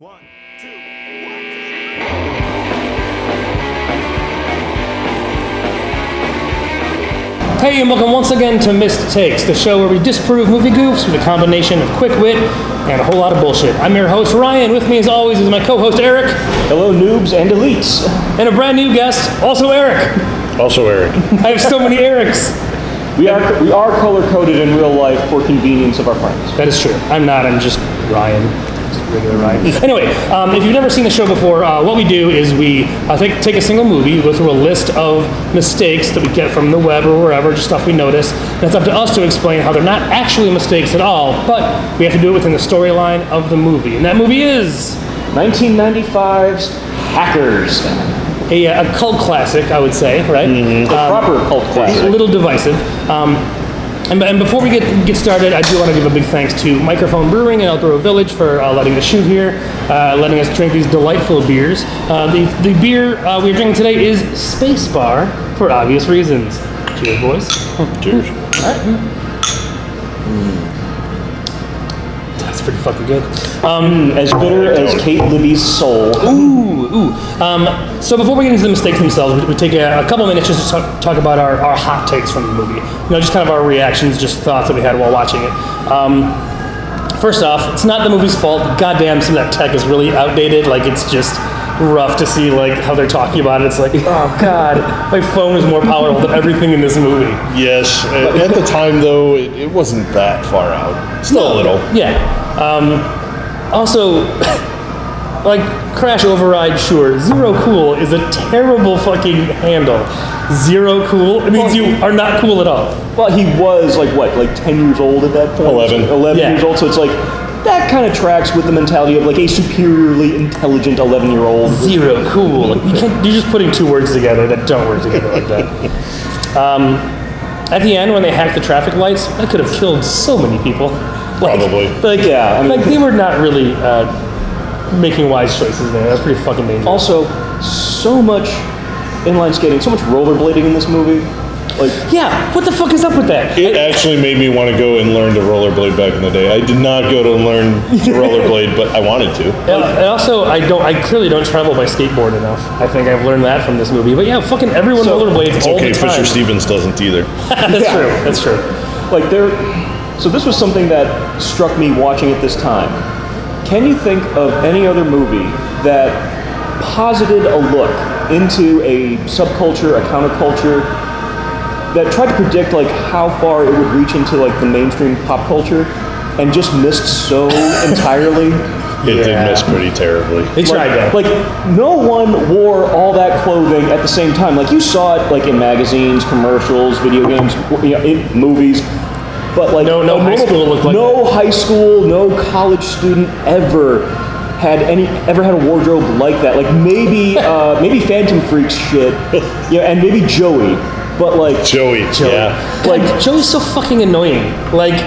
1, 2, 1, 2, 3. Hey, and welcome once again to Missed Takes, the show where we disprove movie goofs with a combination of quick wit and a whole lot of bullshit. I'm your host, Ryan. With me, as always, is my co-host, Eric. Hello, noobs and elites. And a brand new guest, also Eric. Also Eric. I have so many Erics. We are color-coded in real life for convenience of our friends. That is true. I'm not. I'm just Ryan. Just regular Ryan. Anyway, if you've never seen the show before, what we do is we take a single movie, go through a list of mistakes that we get from the web or wherever, just stuff we notice. And it's up to us to explain how they're not actually mistakes at all, but we have to do it within the storyline of the movie. And that movie is 1995's Hackers. a cult classic, I would say, right? A proper cult classic. A little divisive. And before we get started, I do want to give a big thanks to Mikerphone Brewing in El Dorado Village for letting us shoot here, letting us drink these delightful beers. The beer we're drinking today is Space Bar, for obvious reasons. Cheers, boys. Cheers. All right. That's pretty fucking good. As bitter as Kate Libby's soul. So before we get into the mistakes themselves, we take a couple minutes just to talk about our hot takes from the movie. You know, just kind of our reactions, just thoughts that we had while watching it. First off, it's not the movie's fault. Goddamn, some of that tech is really outdated. Like, it's just rough to see like how they're talking about it. It's like, oh god, my phone is more powerful than everything in this movie. Yes. At the time, though, it wasn't that far out. Still a little. Yeah. Also, like, crash override, sure. Zero cool is a terrible fucking handle. Zero cool? It means you are not cool at all. Well, he was like 10 years old at that point? 11 Yeah. years old, so it's like, that kind of tracks with the mentality of like a superiorly intelligent 11-year-old. Zero cool. You're just putting two words together that don't work together like that. At the end, when they hacked the traffic lights, that could have killed so many people. Probably. Yeah, I mean, like they were not really making wise choices there. That's pretty fucking dangerous. Also, so much inline skating, so much rollerblading in this movie. Like, yeah, what the fuck is up with that? It actually made me want to go and learn to rollerblade back in the day. I did not go to learn to rollerblade, but I wanted to. And also, I clearly don't travel by skateboard enough. I think I've learned that from this movie. But yeah, fucking everyone rollerblades It's all okay, the time. Fisher Stevens doesn't either. That's true. Like so this was something that struck me watching it this time. Can you think of any other movie that posited a look into a subculture, a counterculture, that tried to predict like how far it would reach into like the mainstream pop culture and just missed so entirely? It did miss pretty terribly. They tried that. Like, no one wore all that clothing at the same time. Like, you saw it like in magazines, commercials, video games, in movies. But like no high school looked like no that. high school, no college student ever had a wardrobe like that. Like maybe Phantom Freaks shit, and maybe Joey. But like Joey. Yeah. Like, Joey's so fucking annoying. Like,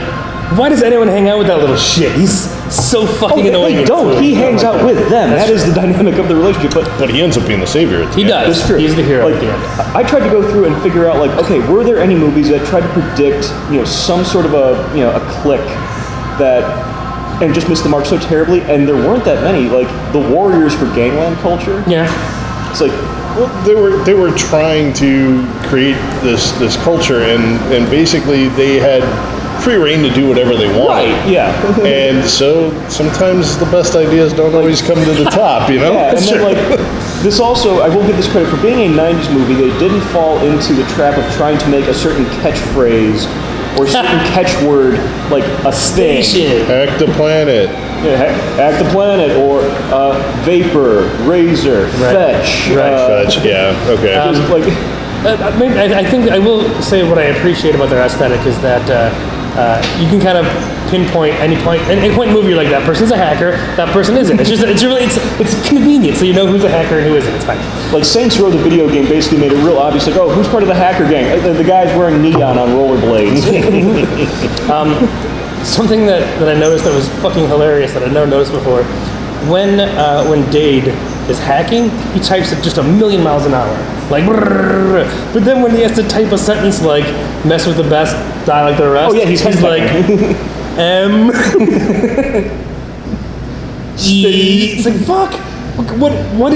why does anyone hang out with that little shit? He's so fucking annoying. They don't. He hangs out with them. That's That is the dynamic of the relationship. But he ends up being the savior at the He end. does. That's true. He's the hero Like, at the end. I tried to go through and figure out, like, okay, were there any movies that tried to predict, some sort of a clique that, and just missed the mark so terribly? And there weren't that many. Like, the Warriors for Gangland culture. Yeah. It's like, Well, they were trying to create this culture, and basically they had free reign to do whatever they wanted. right, yeah. And so sometimes the best ideas don't always come to the top, you know? Yeah, and then like this also, I will give this credit for being a '90s movie. They didn't fall into the trap of trying to make a certain catchphrase or certain catchword like a thing. Hack the planet. Yeah, hack the planet or vapor, razor, fetch. Fetch, yeah, okay. Just like I think I will say what I appreciate about their aesthetic is that you can kind of pinpoint any point in a movie like that person's a hacker, that person isn't. It's convenient, so you know who's a hacker and who isn't. It's fine. like Saints Row, the video game, basically made it real obvious. Like, oh, who's part of the hacker gang? The guy's wearing neon on rollerblades. Something that I noticed that was fucking hilarious that I'd never noticed before. When Dade is hacking, he types at just 1,000,000 miles an hour. Like, brrr. But then when he has to type a sentence like, mess with the best, die like the rest, Oh yeah, he's like, M. It's like, fuck. What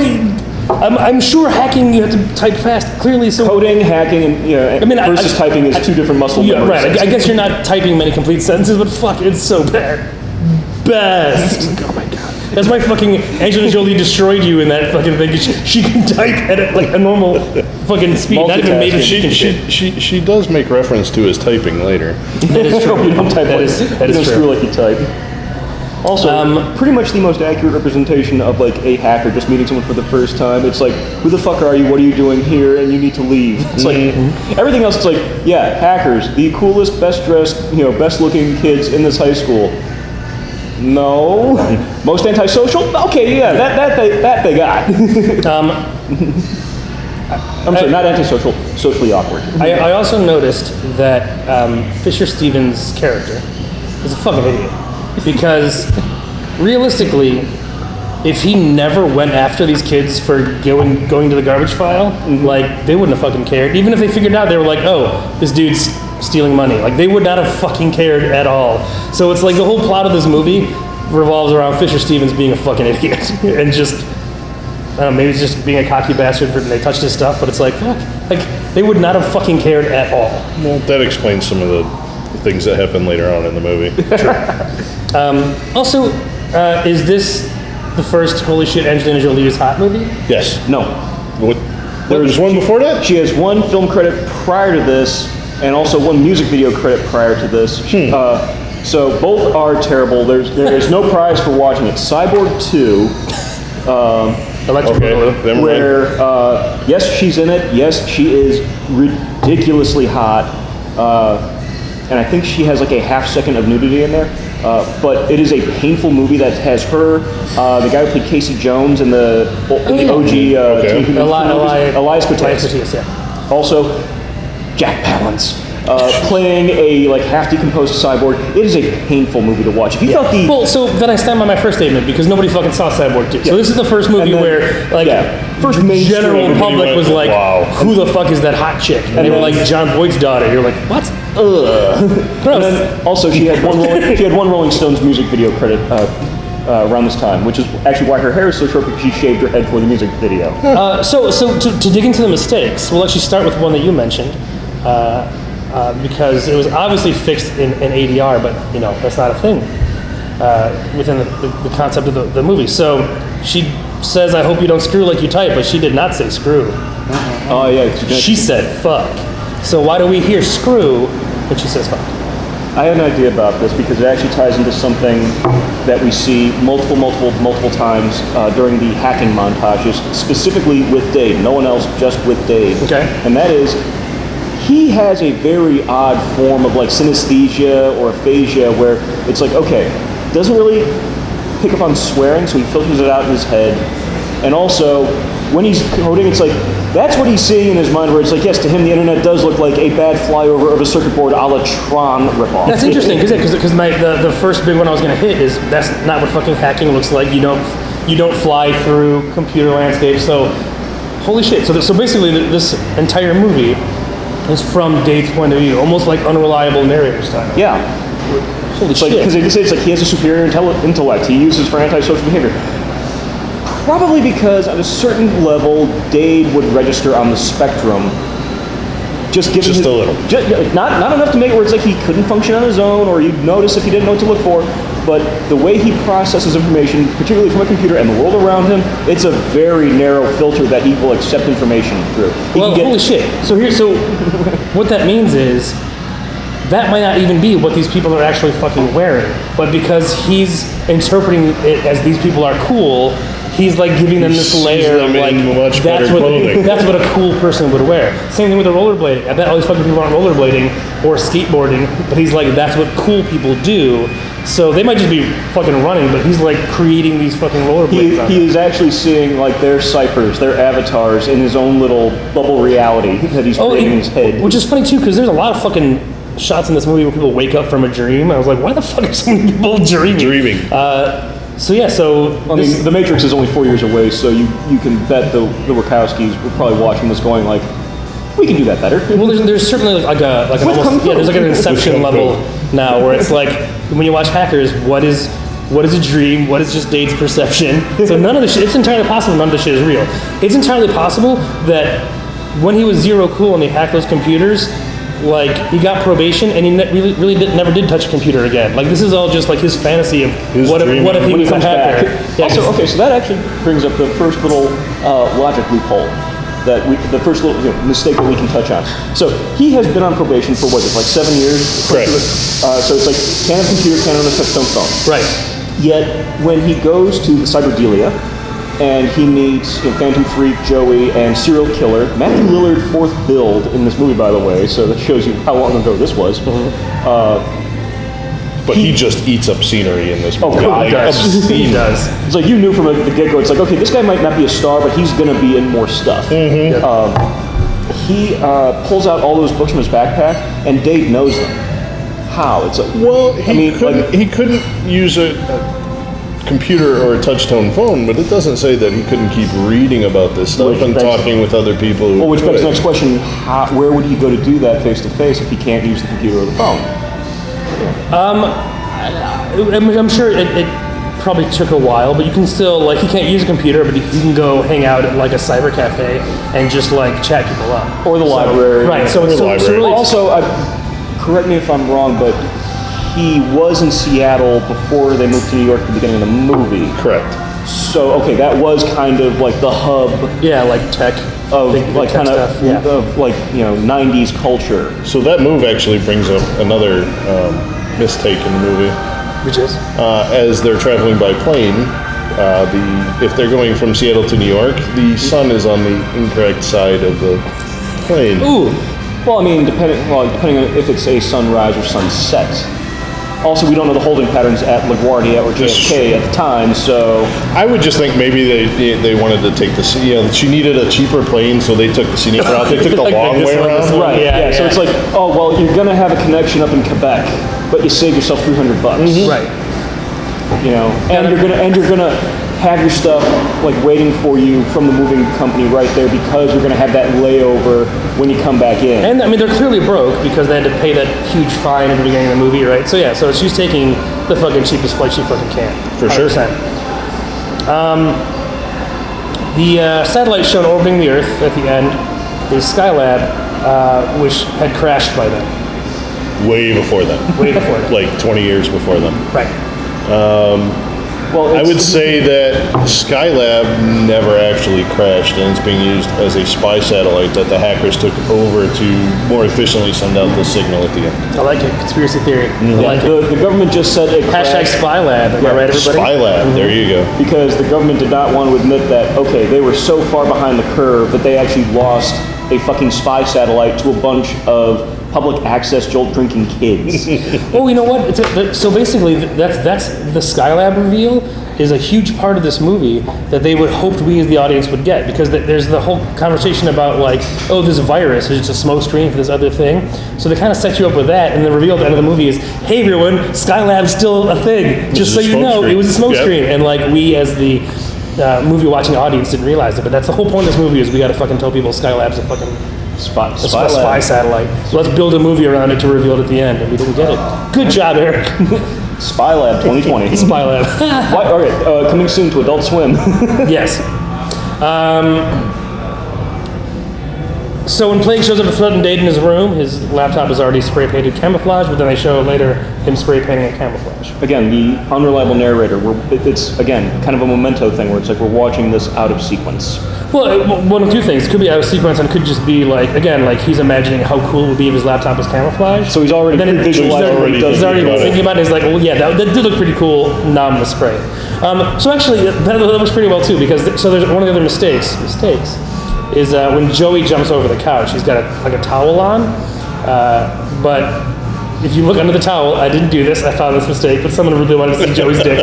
I'm sure hacking you have to type fast, clearly. So Coding, hacking, and versus typing is two different muscle memory. Right. I guess you're not typing many complete sentences, but fuck, it's so bad. Best. Oh my god. That's why fucking Angelina Jolie destroyed you in that fucking thing. She can type at like a normal fucking speed. Not even maybe she does make reference to his typing later. That is true. You don't type that like, is you don't true. screw like you type. Also, pretty much the most accurate representation of like a hacker just meeting someone for the first time. It's like, who the fuck are you? What are you doing here? And you need to leave. It's like everything else. It's like, yeah, hackers, the coolest, best dressed, best looking kids in this high school. No, most antisocial. Okay, yeah, that they got. I'm sorry, not antisocial, socially awkward. I also noticed that Fisher Stevens' character is a fucking idiot. Because realistically, if he never went after these kids for going to the garbage file, like, they wouldn't have fucking cared. Even if they figured out, they were like, oh, this dude's stealing money. Like, they would not have fucking cared at all. So it's like the whole plot of this movie revolves around Fisher Stevens being a fucking idiot. And just, I don't know, maybe it's just being a cocky bastard and they touched his stuff, but it's like, fuck. Like, they would not have fucking cared at all. Well, that explains some of the things that happen later on in the movie. Also, is this the first holy shit Angelina Jolie is hot movie? Yes. No. There was one before that? She has one film credit prior to this, and also one music video credit prior to this. So both are terrible. There is no prize for watching it. Cyborg 2, Electric Boogaloo. where yes, she's in it. Yes, she is ridiculously hot. And I think she has like a half second of nudity in there. But it is a painful movie that has her, the guy who played Casey Jones in the OG Elias Koteas. Yeah. Also, Jack Palance playing a like half decomposed cyborg. It is a painful movie to watch. If you thought the Well, so then I stand by my first statement because nobody fucking saw Cyborg 2. So this is the first movie where like first the mainstream general everybody public went, was like, wow. who the fuck is that hot chick? And they were like, John Voight's daughter. You're like, what? and Gross. then also she had one Rolling Stones music video credit around this time, which is actually why her hair is so short, because she shaved her head for the music video. So to dig into the mistakes, we'll actually start with one that you mentioned. Because it was obviously fixed in ADR, but that's not a thing within the concept of the movie. So she says, "I hope you don't screw like you type," but she did not say screw. Oh yeah, She said fuck. So why do we hear screw when she says fuck? I had an idea about this because it actually ties into something that we see multiple times during the hacking montages, specifically with Dave. No one else, just with Dave. Okay. And that is, he has a very odd form of like synesthesia or aphasia where it's like, okay, doesn't really pick up on swearing, so he filters it out in his head. And also, when he's coding, it's like, that's what he's seeing in his mind, where it's like, yes, to him the internet does look like a bad flyover of a circuit board a la Tron ripoff. That's interesting, because the first big one I was going to hit is that's not what fucking hacking looks like. You don't fly through computer landscapes. So, holy shit. So basically, this entire movie is from Dave's point of view, almost like unreliable narrator style. Yeah. Holy shit. Because they say it's like he has a superior intellect he uses for antisocial behavior. Probably because at a certain level, Dade would register on the spectrum. Just a little. Not enough to make it where it's like he couldn't function on his own, or you'd notice if he didn't know what to look for. But the way he processes information, particularly from a computer and the world around him, it's a very narrow filter that he will accept information through. Holy shit. So what that means is, that might not even be what these people are actually fucking wearing. But because he's interpreting it as these people are cool, he's like giving them this layer of like, that's what a cool person would wear. Same thing with the rollerblading. I bet all these fucking people aren't rollerblading or skateboarding, but he's like, that's what cool people do. So they might just be fucking running, but he's like creating these fucking rollerblades. He is actually seeing like their ciphers, their avatars in his own little bubble reality that he's creating in his head. Which is funny too, because there's a lot of fucking shots in this movie where people wake up from a dream. I was like, why the fuck are so many people dreaming? The Matrix is only 4 years away, so you can bet the Wachowskis were probably watching this going like, we can do that better. Well, there's certainly there's like an Inception level now where it's like, when you watch Hackers, what is what is a dream, what is just Dade's perception. So none of the shit, it's entirely possible none of the shit is real. It's entirely possible that when he was zero cool and they hacked those computers, like, he got probation and he really never did touch a computer again. Like, this is all just like his fantasy of what if he was a hacker. Yeah, also, okay, so that actually brings up the first little logic loophole. The first little mistake that we can touch on. So he has been on probation for what, it's like 7 years? Correct. So it's like, can't have a computer, can't own a touch-tone phone. Right. Yet, when he goes to the cyberdelia, and he meets Phantom Freak, Joey, and Serial Killer, Matthew Lillard, fourth build in this movie, by the way, so that shows you how long ago this was. But he just eats up scenery in this movie. Oh, God, He does. It's like you knew from the get-go, it's like, okay, this guy might not be a star, but he's going to be in more stuff. Yep. He pulls out all those books from his backpack, and Dade knows them. How? It's like, Well, he couldn't use a computer or a touch-tone phone, but it doesn't say that he couldn't keep reading about this stuff and talking with other people. Who which begs the next question: where would he go to do that face-to-face if he can't use the computer or the phone? I'm sure it probably took a while, but you can still, like, he can't use a computer, but he can go hang out at like a cyber cafe and just like chat people up. Or the library. Right. So it's library. really Also, correct me if I'm wrong, but he was in Seattle before they moved to New York at the beginning of the movie. Correct. So, okay, that was kind of like the hub yeah, like tech of big like tech kind of stuff, yeah. of like 90s culture. So that move actually brings up another mistake in the movie. Which is As they're traveling by plane, if they're going from Seattle to New York, the sun is on the incorrect side of the plane. ooh. Well, I mean, depending on if it's a sunrise or sunset. Also, we don't know the holding patterns at LaGuardia or JFK at the time, so... I would just think maybe they wanted to take the... she needed a cheaper plane, so they took the scenic route. They took the Like long this way one, around. this one. Right, yeah. So it's like, oh, well, you're going to have a connection up in Quebec, but you save yourself $300. Right. And you're gonna have your stuff like waiting for you from the moving company right there because you're gonna have that layover when you come back in. And I mean, they're clearly broke because they had to pay that huge fine at the beginning of the movie, right? So yeah, so she's taking the fucking cheapest flight she fucking can. For sure. 100%. The satellite shown orbiting the Earth at the end is Skylab, which had crashed by then. Way before them. Way before then. Like 20 years before them. Right. Well, I would say that Skylab never actually crashed, and it's being used as a spy satellite that the hackers took over to more efficiently send out the signal at the end. I like it. Conspiracy theory. I like it. the government just said it Hashtag crashed Spylab. Am I right, everybody? Skylab, there you go. because the government did not want to admit that, okay, they were so far behind the curve that they actually lost a fucking spy satellite to a bunch of public access jolt drinking kids. Oh, you know what? So basically, that's the Skylab reveal is a huge part of this movie that they would hoped we as the audience would get, because there's the whole conversation about like, oh, this virus is just a smoke screen for this other thing. So they kind of set you up with that, and the reveal at the end of the movie is, hey everyone, Skylab's still a thing. Just so you know, it was a smoke screen, and like we as the movie watching audience didn't realize it. But that's the whole point of this movie is we got to fucking tell people Skylab's a fucking Spy spy satellite. So let's build a movie around it to reveal it at the end, and we didn't get it. Good job, Eric. Spylab 2020. Spylab. Okay, coming soon to Adult Swim. Yes. So when Plague shows up to threaten Dade in his room, his laptop is already spray painted camouflage, but then they show later him spray painting it camouflage. Again, the unreliable narrator. It's again kind of a memento thing where it's like we're watching this out of sequence. Well, one of two things. It could be out of sequence, and it could just be like, again, like he's imagining how cool it would be if his laptop was camouflage. So he's already visualizing what he does. He's already thinking about it. He's like, well, yeah, that did look pretty cool. Now I'm gonna spray. So actually, that looks pretty well too, because so there's one of the other mistakes is when Joey jumps over the couch, he's got a towel on, but if you look under the towel, I didn't do this. I found this mistake, but someone really wanted to see Joey's dick.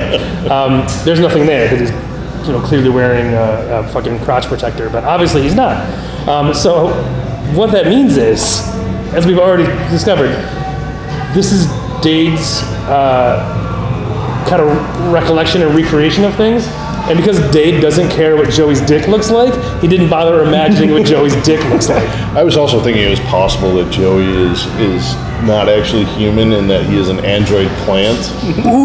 There's nothing there because he's clearly wearing a fucking crotch protector, but obviously he's not. So what that means is, as we've already discovered, this is Dade's kind of recollection and recreation of things. And because Dade doesn't care what Joey's dick looks like, he didn't bother imagining what Joey's dick looks like. I was also thinking it was possible that Joey is not actually human and that he is an android plant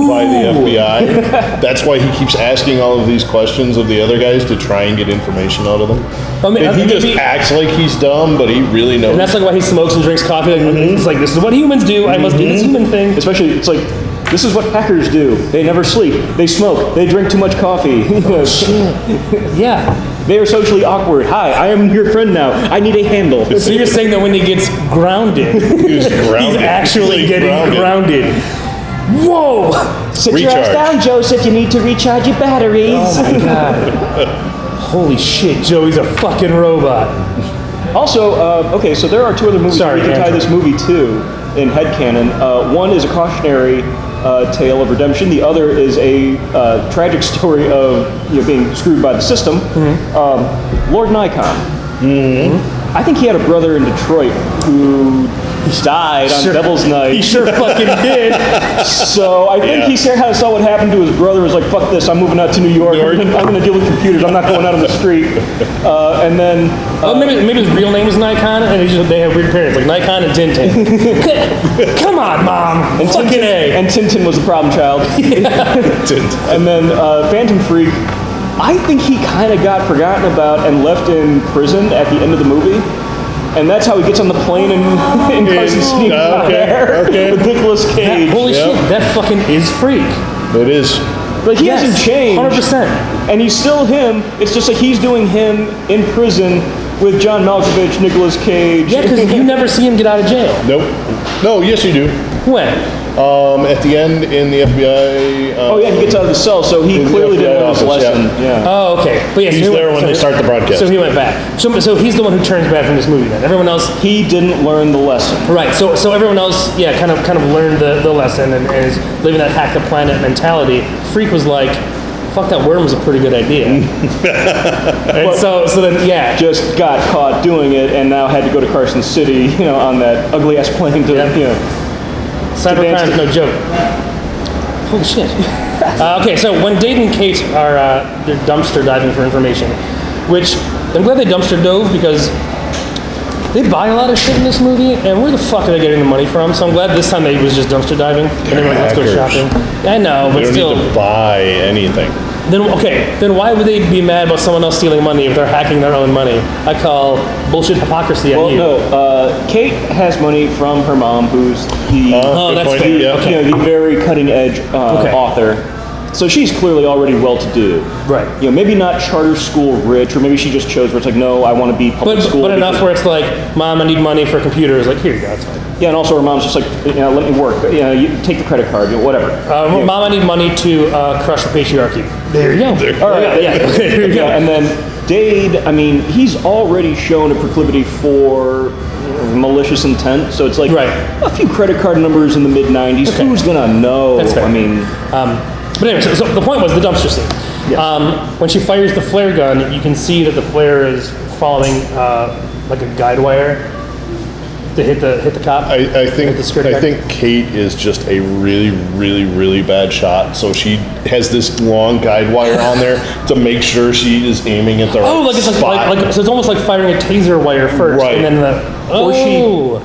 by the FBI. That's why he keeps asking all of these questions of the other guys to try and get information out of them. And he just acts like he's dumb, but he really knows. And that's like why he smokes and drinks coffee. Like, it's like, this is what humans do. I must do this human thing. Especially, it's like, this is what hackers do. They never sleep. They smoke. They drink too much coffee. Yeah. They are socially awkward. Hi, I am your friend now. I need a handle. So you're saying that when he gets grounded, He's actually getting grounded. Whoa! Sit your ass down, Joseph. You need to recharge your batteries. Oh my god. Holy shit, Joey's a fucking robot. Also, okay, so there are two other movies we can tie this movie to in headcanon. One is a cautionary tale of redemption. The other is a tragic story of being screwed by the system. Lord Nikon. I think he had a brother in Detroit who died on Devil's Night. He sure fucking did. So I think he saw what happened to his brother. Was like, fuck this, I'm moving out to New York. I'm going to deal with computers. I'm not going out on the street. And then... maybe his real name is Nikon, and they have weird parents, like Nikon and Tintin. Come on, Mom. And fucking A. And Tintin was the problem child. And then Phantom Freak, I think he kind of got forgotten about and left in prison at the end of the movie. And that's how he gets on the plane in Carson City with Nicolas Cage. Holy shit, that fucking is Freak. It is. But he hasn't changed. 100%. And he's still him. It's just like he's doing him in prison with John Malkovich, Nicolas Cage. Yeah, because you never see him get out of jail. Nope. No, yes you do. When? At the end in the FBI. Oh yeah, he gets out of the cell, so he clearly didn't learn his lesson. Yeah. Oh, okay. But yeah, he's there when they start the broadcast. So he went back. So he's the one who turns bad from this movie. Then everyone else, he didn't learn the lesson. Right. So everyone else, kind of learned the lesson and is living that hack the planet mentality. Freak was like, fuck, that worm was a pretty good idea. And so then just got caught doing it and now had to go to Carson City, on that ugly ass plane to Cybercrime is no joke. Holy shit. Okay, so when Dade and Kate are they're dumpster diving for information, which I'm glad they dumpster dove because they buy a lot of shit in this movie, and where the fuck are they getting the money from? So I'm glad this time they was just dumpster diving and they were like, let's go shopping. I know, but they still. don't need to buy anything. Then why would they be mad about someone else stealing money if they're hacking their own money? I call bullshit hypocrisy on you. No, Kate has money from her mom, who's the that's fair. the very cutting edge author. So she's clearly already well-to-do. Right. Maybe not charter school rich, or maybe she just chose where it's like, no, I want to be public school. But enough where it's like, Mom, I need money for computers. Like, here you go, that's fine. Yeah, and also her mom's just like, let me work. You take the credit card, whatever. Mom, I need money to crush the patriarchy. There you go. All right, Okay, here you go. And then Dade, he's already shown a proclivity for malicious intent. So it's like a few credit card numbers in the mid-'90s. Okay. Who's going to know? That's fair. But anyway, so the point was the dumpster scene. Yes. When she fires the flare gun, you can see that the flare is following like a guide wire to hit the cop. I think Kate is just a really, really, really bad shot. So she has this long guide wire on there to make sure she is aiming at the right spot. So it's almost like firing a taser wire first, and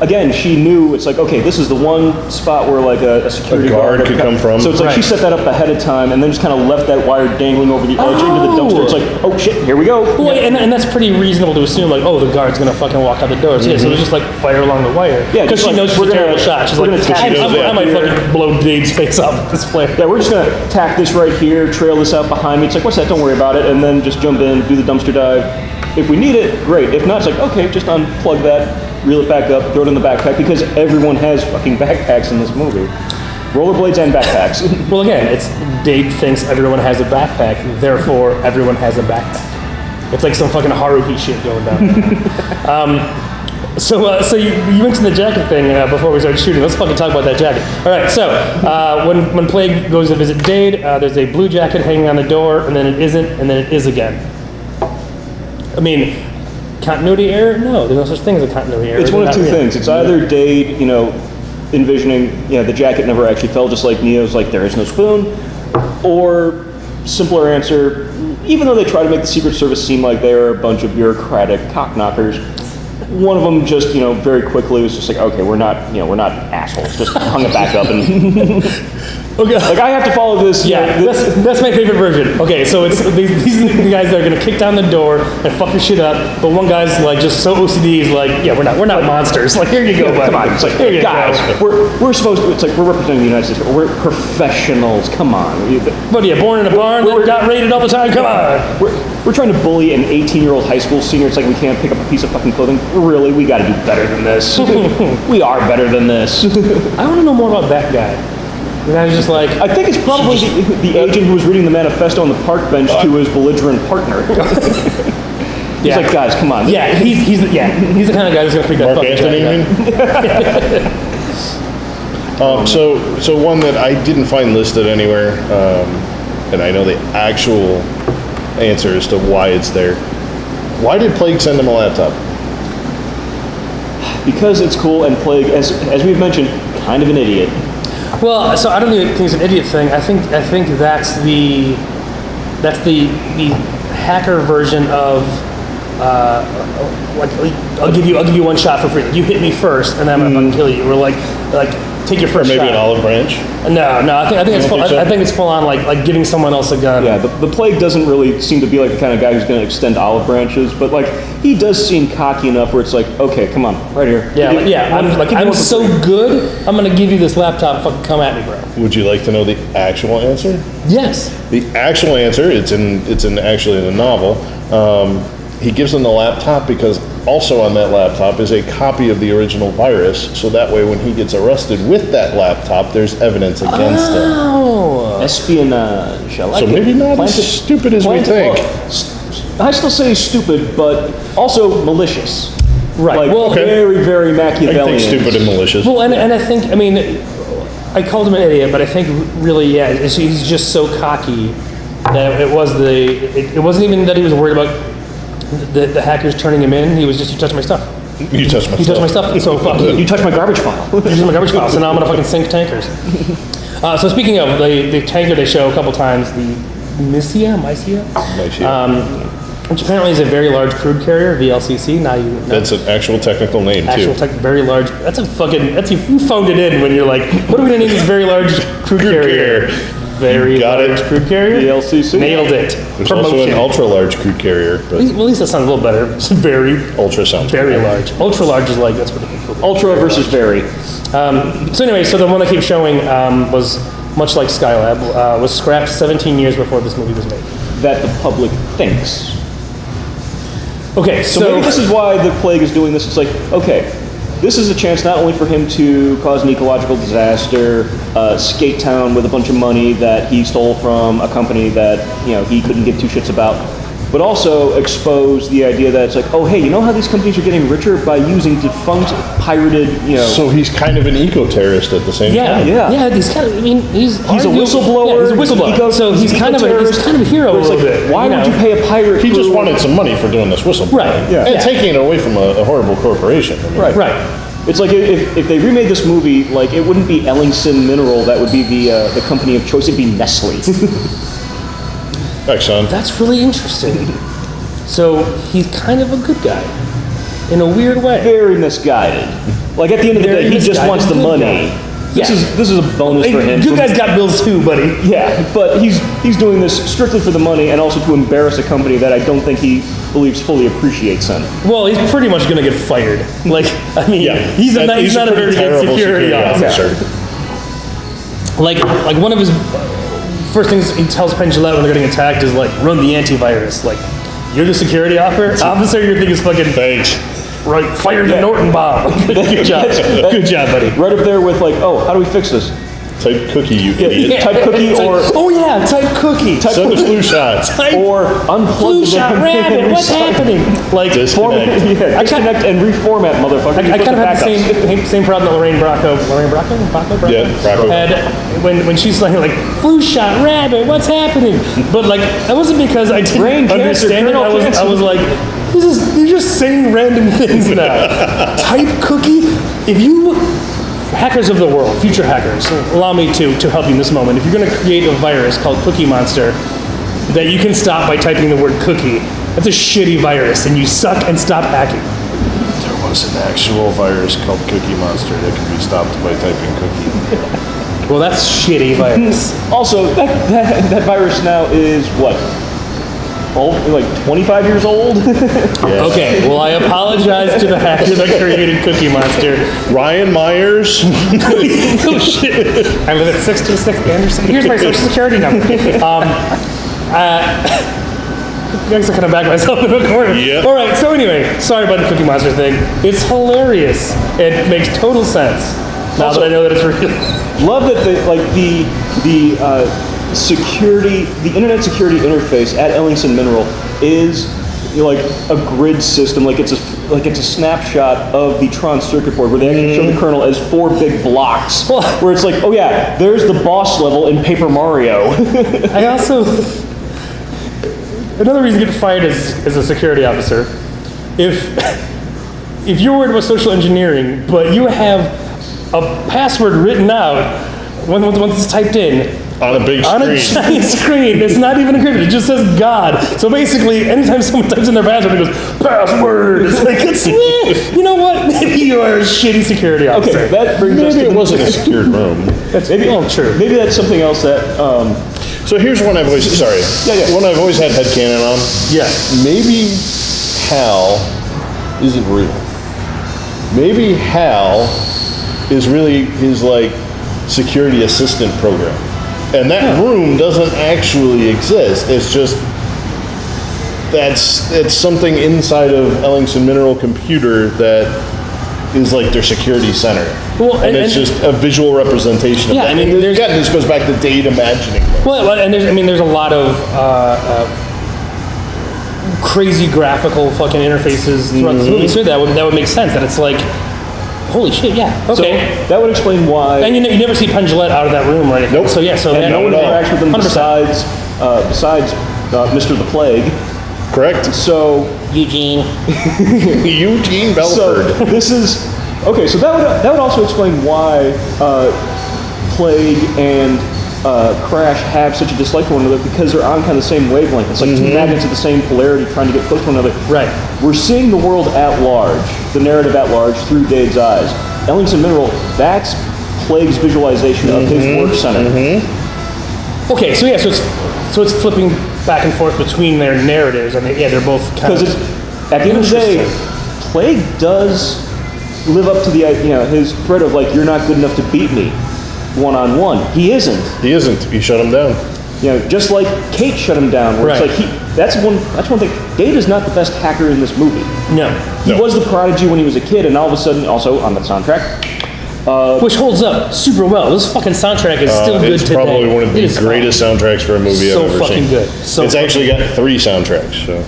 then she knew it's like, okay, this is the one spot where like a security guard could come from. So it's like she set that up ahead of time and then just kind of left that wire dangling over the edge into the dumpster. It's like, oh shit, here we go. Well, and that's pretty reasonable to assume, like, the guard's gonna fucking walk out the door. So, so it's just like fire along the wire. Yeah, because she knows she's a terrible shot. She's like, I might fucking blow Dade's face off with this flare. Yeah, we're just gonna tack this right here, trail this out behind me. It's like, what's that? Don't worry about it. And then just jump in, do the dumpster dive. If we need it, great. If not, it's like, okay, just unplug that, reel it back up, throw it in the backpack, because everyone has fucking backpacks in this movie. Rollerblades and backpacks. Well, again, it's Dade thinks everyone has a backpack, therefore everyone has a backpack. It's like some fucking Haruhi shit going down. So you mentioned the jacket thing before we started shooting. Let's fucking talk about that jacket. All right, so when Plague goes to visit Dade, there's a blue jacket hanging on the door, and then it isn't, and then it is again. I mean, continuity error? No, there's no such thing as a continuity error. It's one of two things. It's either Dade, envisioning, the jacket never actually fell, just like Neo's like, there is no spoon, or simpler answer, even though they try to make the Secret Service seem like they're a bunch of bureaucratic cockknockers, one of them just, very quickly was just like, okay, we're not assholes. Just hung it back up and Okay. like I have to follow this. Yeah, that's my favorite version. Okay, so it's these are the guys that are gonna kick down the door and fuck your shit up, but one guy's like just so OCD, he's like, yeah, we're not monsters. Like, here you go, buddy. Come on, it's like, here you guys, go. we're supposed to. It's like we're representing the United States. We're professionals. Come on. But yeah, born in a barn, got raided all the time. Come on. We're trying to bully an 18-year-old high school senior. It's like we can't pick up a piece of fucking clothing. Really, we got to do better than this. We are better than this. I want to know more about that guy. The guy's just like, I think it's probably the agent who was reading the manifesto on the park bench to his belligerent partner. He's like, guys, come on. Yeah, he's the kind of guy who's gonna freak that Mark fucking Anthony, guy out. So one that I didn't find listed anywhere, and I know the actual answer as to why it's there. Why did Plague send him a laptop? Because it's cool, and Plague, as we've mentioned, kind of an idiot. Well, so I don't even think it's an idiot thing. I think that's the hacker version of like I'll give you one shot for free. You hit me first, and then I'm gonna kill you. Or like take your first Or maybe shot. an olive branch? No. I think it's full. think so? I think it's full on like giving someone else a gun. Yeah, the Plague doesn't really seem to be like the kind of guy who's going to extend olive branches, but like he does seem cocky enough where it's like, okay, come on, right here. I'm so good. I'm gonna give you this laptop. Fucking come at me, bro. Would you like to know the actual answer? Yes. The actual answer, it's actually in the novel. He gives him the laptop because also on that laptop is a copy of the original virus, so that way when he gets arrested with that laptop, there's evidence against him. Oh. Espionage. I like So it. maybe not Planted- as stupid as we planted- think. well, I still say stupid, but also malicious. Right. Like, Well, very, very I Machiavellian. think stupid and malicious. Well, and I think, I mean, I called him an idiot, but I think really, yeah, he's just so cocky that it wasn't even that he was worried about the hackers turning him in. He was just, you touched my stuff. You touched my You touched my stuff, so fuck you. You touched my garbage file. You touched my garbage file, so now I'm gonna fucking sink tankers. So speaking of the tanker they show a couple times, the Mycia, which apparently is a very large crude carrier, VLCC. Now you know. That's an actual technical name, Actual too. very large. You phoned it in when you're like, what are we gonna name this very large crude carrier? Very Got it. large crude carrier. VLCC. Nailed it. There's also an ultra-large crude carrier, but Well, at least that sounds a little better. It's very, ultra sounds very better. large. Ultra large is like that's pretty cool. Ultra versus very. So anyway, so the one they keep showing was much like Skylab, was scrapped 17 years before this movie was made. That the public thinks. Okay, So maybe this is why the Plague is doing this. It's like, okay, this is a chance not only for him to cause an ecological disaster, skate town with a bunch of money that he stole from a company that he couldn't give two shits about, but also expose the idea that it's like, oh hey, you know how these companies are getting richer by using defunct, pirated, So he's kind of an eco-terrorist at the same time. yeah. He's kind of. I mean, he's a whistleblower. Yeah, he's a whistleblower. So he's kind of a hero a It's little like, bit. why would you pay a pirate? He just crew- wanted some money for doing this whistleblowing. Right, yeah. And Yeah. taking it away from a horrible corporation. I mean, Right. Right. It's like if they remade this movie, like it wouldn't be Ellingson Mineral that would be the company of choice. It'd be Nestle. Thanks, son. That's really interesting. So he's kind of a good guy, in a weird way. Very misguided. Like at the end of the Very day, he just misguided wants the good money. guy. This Yeah. is a bonus for him. Good guys got bills too, buddy. Yeah, but he's doing this strictly for the money and also to embarrass a company that I don't think he believes fully appreciates him. Well, he's pretty much gonna get fired. Like, I mean, Yeah. he's not a pretty very good terrible security officer. Like one of his first things he tells Penn Jillette when they're getting attacked is like, run the antivirus. Like, you're the security officer. Your thing is fucking Thanks. right. Fire the Norton bomb. Good job. Good job, buddy. Right up there with like, oh, how do we fix this? Type cookie, you idiot. Type cookie or Oh yeah, type cookie. Send the flu shot. Type or unplug flu the shot damn thing rabbit. and What's restart. happening? Like, Disconnect. Yeah, disconnect and reformat, motherfucker. I kind of had the same problem that Lorraine Bracco Yeah, Bracco. had when she's like flu shot rabbit. What's happening? But like that wasn't because I didn't Brain cancer, understand it. kernel I was like, you're just saying random things now. Type cookie. If you hackers of the world, future hackers, allow me to help you in this moment. If you're going to create a virus called Cookie Monster, that you can stop by typing the word cookie. That's a shitty virus, and you suck and stop hacking. There was an actual virus called Cookie Monster that could be stopped by typing cookie. Well, that's shitty virus. Also, that virus now is what? Like 25 years old? Yeah. Okay, well, I apologize to the hacker that created Cookie Monster. Ryan Myers. Oh, shit. I live at 626 Anderson. Here's my social security number. I guess I kind of backed myself in a corner. Yep. All right, so anyway, sorry about the Cookie Monster thing. It's hilarious. It makes total sense now that I know that it's real. Love that the security, the internet security interface at Ellingson Mineral is like a grid system, like it's a snapshot of the Tron circuit board where they actually show the kernel as 4 big blocks, where it's like, oh yeah, there's the boss level in Paper Mario. I also, another reason to get fired as a security officer, if you're worried about social engineering, but you have a password written out once it's typed in, On a big on a screen. giant screen. It's not even encrypted. It just says God. So basically, anytime someone types in their password, it goes, password. It's like, it's me. You know what? Maybe you are a shitty security officer. Okay, that brings us to Maybe it wasn't a secured room. maybe, true. Maybe that's something else that, So here's one I've always, one I've always had headcanon on. Yeah. Maybe Hal isn't real. Maybe Hal is really his, like, security assistant program. And that room doesn't actually exist. It's just, it's something inside of Ellingson Mineral computer that is like their security center. Well, and it's just a visual representation of Yeah, that. I mean, And there's- again, this goes back to Dade imagining this. Well, and there's a lot of crazy graphical fucking interfaces throughout this movie. So that would make sense. That it's like, holy shit, yeah, okay. So that would explain why. And you never see Pendulette out of that room or anything. Nope. So yeah, so and that, no one at all. interacts with them 100%. besides Mr. the Plague. Correct? So Eugene. Eugene So Belford. this is okay. So that would also explain why Plague and Crash have such a dislike for one another, because they're on kind of the same wavelength. It's like two magnets of the same polarity trying to get close to one another. Right. We're seeing the world at large, the narrative at large, through Dade's eyes. Ellingson Mineral, that's Plague's visualization of his work center. Okay, so yeah, so it's flipping back and forth between their narratives, and they're both kind Because of at the end of the day, Interesting. Plague does live up to the his threat of like, you're not good enough to beat me one-on-one. He isn't. He isn't. He shut him down. Just like Kate shut him down. Where Right. it's like that's one thing. Dade is not the best hacker in this movie. no, He No. was the prodigy when he was a kid, and all of a sudden, also on the soundtrack, which holds up super well. This fucking soundtrack is still good It's today. probably one of It the is greatest soundtracks for a movie so I've ever fucking seen. good. So It's actually got 3 soundtracks. So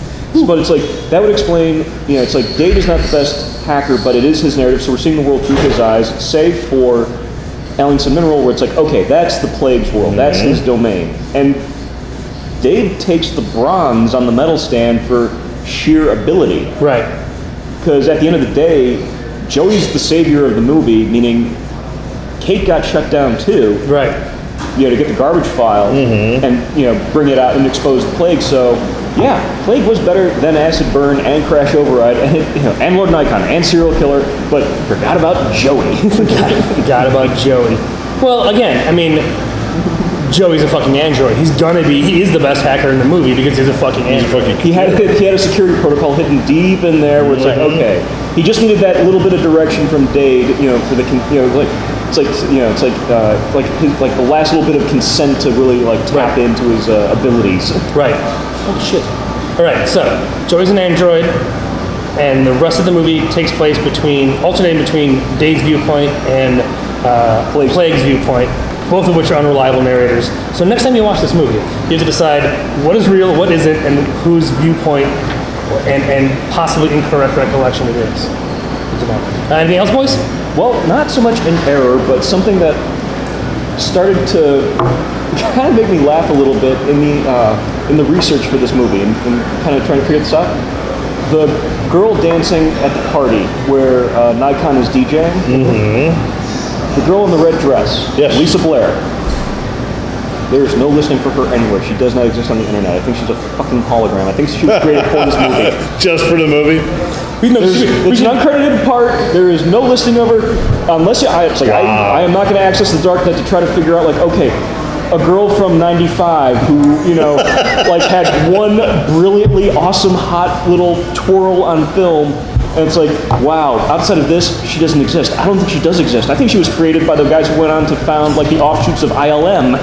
but it's like that would explain. It's like Dade is not the best hacker, but it is his narrative. So we're seeing the world through his eyes, save for Ellingson Mineral, where it's like, okay, that's the Plague's world. That's his domain, and Dade takes the bronze on the medal stand for sheer ability. right. Because at the end of the day, Joey's the savior of the movie, meaning Kate got shut down too. Right. To get the garbage file and bring it out and expose the Plague. So yeah, Plague was better than Acid Burn and Crash Override and Lord Nikon and Serial Killer, but forgot about Joey. Forgot about Joey. Well, again, I mean, Joey's a fucking android. He is the best hacker in the movie because he's a fucking android. He had a security protocol hidden deep in there where it's like, okay, he just needed that little bit of direction from Dade, for the like the last little bit of consent to really like tap into his abilities. Right. Oh shit. All right. So Joey's an android, and the rest of the movie takes place alternating between Dade's viewpoint and Plague's viewpoint, both of which are unreliable narrators. So next time you watch this movie, you have to decide what is real, what isn't, and whose viewpoint and possibly incorrect recollection it is. Anything else, boys? Well, not so much an error, but something that started to kind of make me laugh a little bit in the research for this movie and kind of trying to figure this out. The girl dancing at the party where Nikon is DJing. The girl in the red dress. Yes. Lisa Blair. There is no listing for her anywhere. She does not exist on the internet. I think she's a fucking hologram. I think she was created for this movie. Just for the movie? There's an uncredited part. There is no listing of her unless I am not going to access the darknet to try to figure out okay, a girl from '95 who like had one brilliantly awesome hot little twirl on film. And it's like, wow, outside of this, she doesn't exist. I don't think she does exist. I think she was created by the guys who went on to found the offshoots of ILM.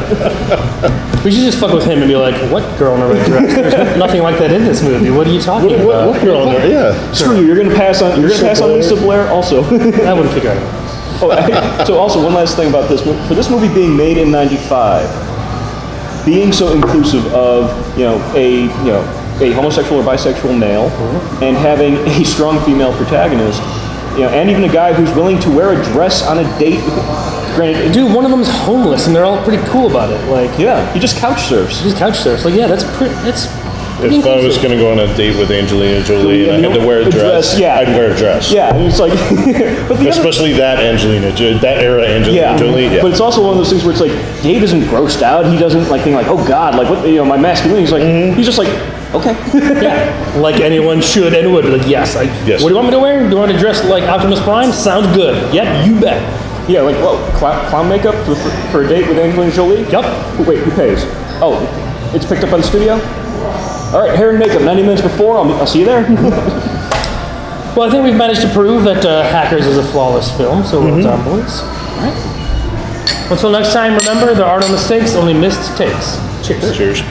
We should just fuck with him and be like, what girl in a red dress? There's nothing like that in this movie. What are you talking about? What girl in there? Yeah. Screw you. You're gonna pass on Lisa Blair also. I wouldn't kick her out. So also one last thing about this movie. For this movie being made in '95, being so inclusive of a homosexual or bisexual male, and having a strong female protagonist, and even a guy who's willing to wear a dress on a date. Granted, dude, one of them's homeless, and they're all pretty cool about it. He just couch surfs. That's if I was going to go on a date with Angelina Jolie and I had to wear a dress, I'd wear a dress. Yeah, and it's but especially that era Angelina Jolie. Yeah. But it's also one of those things where it's Dave isn't grossed out. He doesn't think oh God, what my masculinity. He's he's just okay. Yeah, like anyone should and would. Yes. Yes. What do you want me to wear? Do you want to dress like Optimus Prime? Sounds good. Yep, you bet. Yeah, clown makeup for a date with Angelina Jolie? Yep. Wait, who pays? Oh, it's picked up by the studio? All right, hair and makeup, 90 minutes before. I'll see you there. Well, I think we've managed to prove that Hackers is a flawless film, so well done, boys. All right. Until next time, remember, there are no mistakes, only missed takes. Cheers. Cheers.